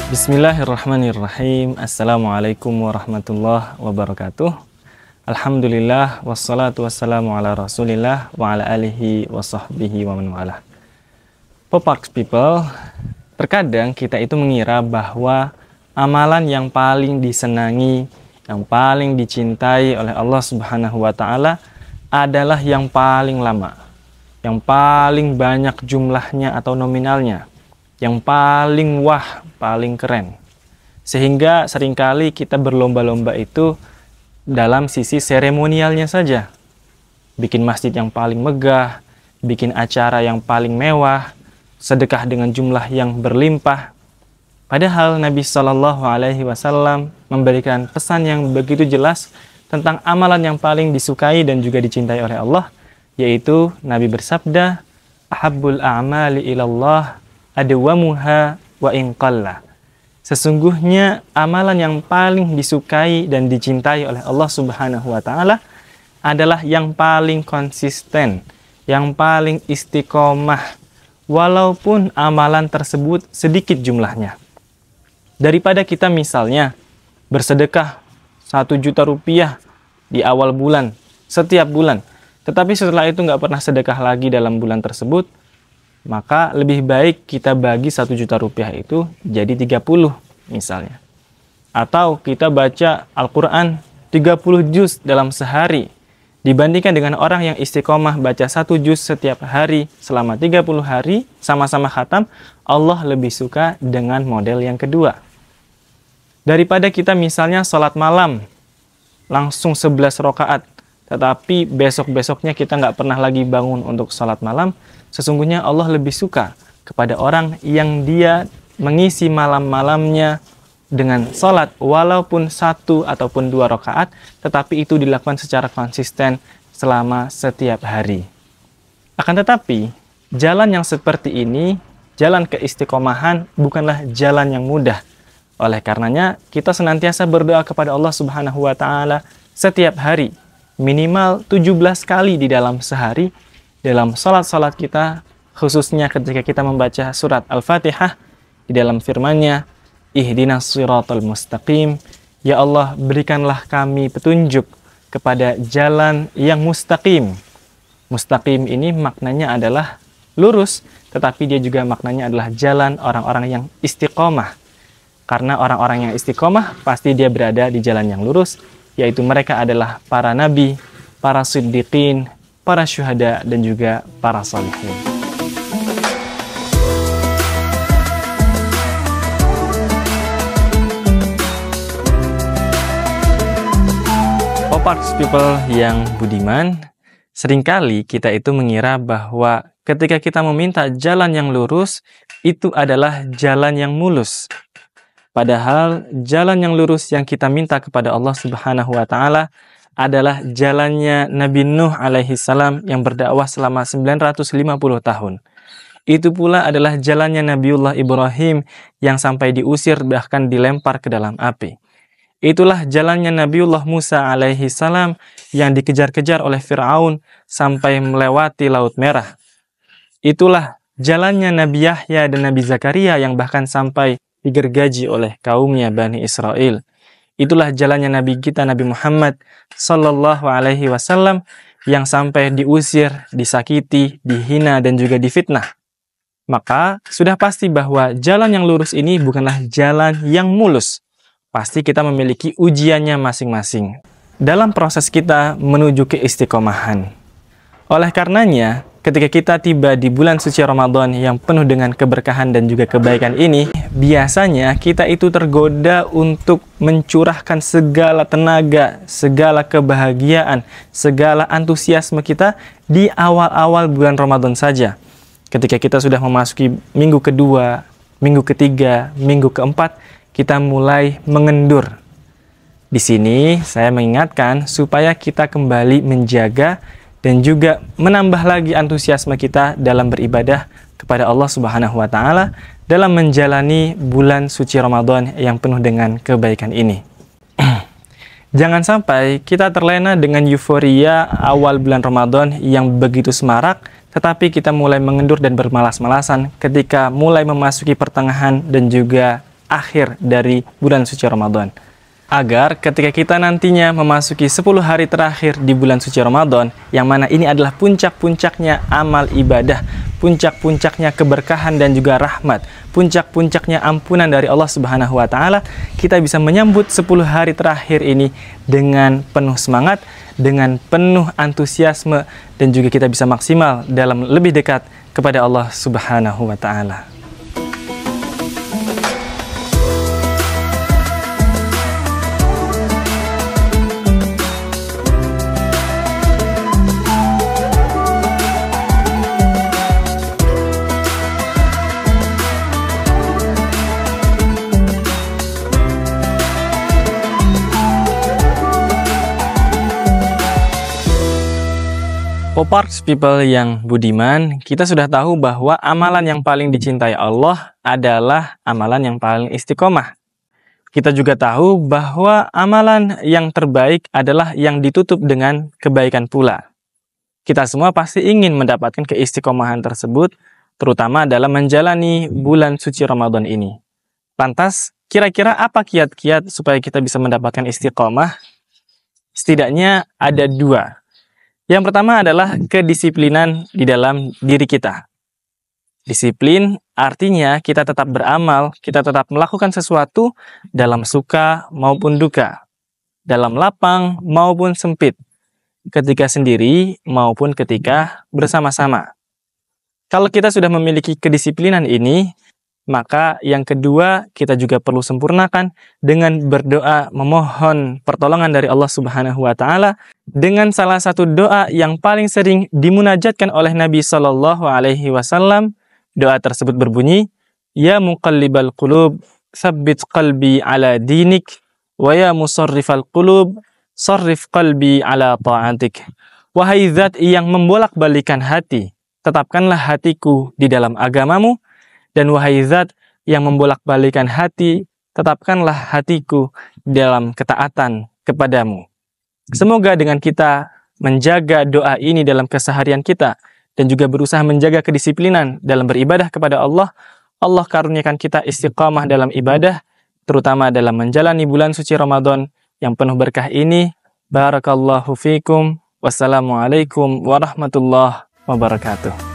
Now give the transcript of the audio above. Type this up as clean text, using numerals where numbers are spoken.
Bismillahirrahmanirrahim. Assalamualaikum warahmatullahi wabarakatuh. Alhamdulillah wassalatu wassalamu ala rasulillah wa ala alihi wa sahbihi wa man walah. Poparks people, terkadang kita itu mengira bahwa amalan yang paling disenangi, yang paling dicintai oleh Allah Subhanahu wa taala adalah yang paling lama, yang paling banyak jumlahnya atau nominalnya, yang paling wah, paling keren. Sehingga seringkali kita berlomba-lomba itu dalam sisi seremonialnya saja. Bikin masjid yang paling megah, bikin acara yang paling mewah, sedekah dengan jumlah yang berlimpah. Padahal Nabi Shallallahu Alaihi Wasallam memberikan pesan yang begitu jelas tentang amalan yang paling disukai dan juga dicintai oleh Allah, yaitu Nabi bersabda, "Ahabbul a'mali ilallah adwamuha wa in qalla." Sesungguhnya amalan yang paling disukai dan dicintai oleh Allah Subhanahu wa taala adalah yang paling konsisten, yang paling istiqomah, walaupun amalan tersebut sedikit jumlahnya. Daripada kita misalnya bersedekah 1 juta rupiah di awal bulan, setiap bulan, tetapi setelah itu nggak pernah sedekah lagi dalam bulan tersebut, maka lebih baik kita bagi 1 juta rupiah itu jadi 30 misalnya. Atau kita baca Al-Quran 30 juz dalam sehari, dibandingkan dengan orang yang istiqomah baca 1 juz setiap hari selama 30 hari, sama-sama khatam, Allah lebih suka dengan model yang kedua. Daripada kita misalnya sholat malam, langsung 11 rakaat, tetapi besok-besoknya kita nggak pernah lagi bangun untuk sholat malam, sesungguhnya Allah lebih suka kepada orang yang dia mengisi malam-malamnya dengan sholat walaupun 1 ataupun 2 rakaat, tetapi itu dilakukan secara konsisten selama setiap hari. Akan tetapi, jalan yang seperti ini, jalan keistiqomahan, bukanlah jalan yang mudah. Oleh karenanya, kita senantiasa berdoa kepada Allah Subhanahu wa taala setiap hari, minimal 17 kali di dalam sehari, dalam salat-salat kita, khususnya ketika kita membaca surat Al-Fatihah, di dalam firman-Nya, Ihdinas siratal mustaqim, ya Allah berikanlah kami petunjuk kepada jalan yang mustaqim. Mustaqim ini maknanya adalah lurus, tetapi dia juga maknanya adalah jalan orang-orang yang istiqomah. Karena orang-orang yang istiqomah pasti dia berada di jalan yang lurus, yaitu mereka adalah para nabi, para siddiqin, para syuhada, dan juga para salihin. Poparks people yang budiman, seringkali kita itu mengira bahwa ketika kita meminta jalan yang lurus, itu adalah jalan yang mulus. Padahal jalan yang lurus yang kita minta kepada Allah Subhanahu wa taala adalah jalannya Nabi Nuh alaihi salam yang berdakwah selama 950 tahun. Itu pula adalah jalannya Nabiullah Ibrahim yang sampai diusir bahkan dilempar ke dalam api. Itulah jalannya Nabiullah Musa alaihi salam yang dikejar-kejar oleh Fir'aun sampai melewati Laut Merah. Itulah jalannya Nabi Yahya dan Nabi Zakaria yang bahkan sampai digergaji oleh kaumnya Bani Israel. Itulah jalannya Nabi kita Nabi Muhammad Sallallahu Alaihi Wasallam yang sampai diusir, disakiti, dihina, dan juga difitnah. Maka sudah pasti bahwa jalan yang lurus ini bukanlah jalan yang mulus. Pasti kita memiliki ujiannya masing-masing dalam proses kita menuju keistiqomahan. Oleh karenanya, ketika kita tiba di bulan suci Ramadan yang penuh dengan keberkahan dan juga kebaikan ini, biasanya kita itu tergoda untuk mencurahkan segala tenaga, segala kebahagiaan, segala antusiasme kita di awal-awal bulan Ramadan saja. Ketika kita sudah memasuki minggu kedua, minggu ketiga, minggu keempat, kita mulai mengendur. Di sini saya mengingatkan supaya kita kembali menjaga dan juga menambah lagi antusiasme kita dalam beribadah kepada Allah Subhanahu wa taala dalam menjalani bulan suci Ramadan yang penuh dengan kebaikan ini. Jangan sampai kita terlena dengan euforia awal bulan Ramadan yang begitu semarak, tetapi kita mulai mengendur dan bermalas-malasan ketika mulai memasuki pertengahan dan juga akhir dari bulan suci Ramadan. Agar ketika kita nantinya memasuki 10 hari terakhir di bulan suci Ramadan, yang mana ini adalah puncak-puncaknya amal ibadah, puncak-puncaknya keberkahan dan juga rahmat, puncak-puncaknya ampunan dari Allah Subhanahu wa Ta'ala, kita bisa menyambut 10 hari terakhir ini dengan penuh semangat, dengan penuh antusiasme, dan juga kita bisa maksimal dalam lebih dekat kepada Allah Subhanahu wa Ta'ala. Poparks people yang budiman, kita sudah tahu bahwa amalan yang paling dicintai Allah adalah amalan yang paling istiqomah. Kita juga tahu bahwa amalan yang terbaik adalah yang ditutup dengan kebaikan pula. Kita semua pasti ingin mendapatkan keistiqomahan tersebut, terutama dalam menjalani bulan suci Ramadan ini. Lantas, kira-kira apa kiat-kiat supaya kita bisa mendapatkan istiqomah? Setidaknya ada 2. Yang pertama adalah kedisiplinan di dalam diri kita. Disiplin artinya kita tetap beramal, kita tetap melakukan sesuatu dalam suka maupun duka, dalam lapang maupun sempit, ketika sendiri maupun ketika bersama-sama. Kalau kita sudah memiliki kedisiplinan ini, maka yang kedua kita juga perlu sempurnakan dengan berdoa memohon pertolongan dari Allah Subhanahu wa Ta'ala dengan salah satu doa yang paling sering dimunajatkan oleh Nabi Shallallahu Alaihi Wasallam. Doa tersebut berbunyi, Ya muqallibal qulub, tsabbit qalbi ala dinik, wa ya musarrifal qulub, sarrif qalbi ala ta'atik. Wahai zat yang membolak-balikan hati, tetapkanlah hatiku di dalam agamamu, dan wahai zat yang membolak-balikan hati, tetapkanlah hatiku dalam ketaatan kepadamu. Semoga dengan kita menjaga doa ini dalam keseharian kita, dan juga berusaha menjaga kedisiplinan dalam beribadah kepada Allah, Allah karuniakan kita istiqamah dalam ibadah, terutama dalam menjalani bulan suci Ramadan yang penuh berkah ini. Barakallahu fikum. Wassalamualaikum warahmatullahi wabarakatuh.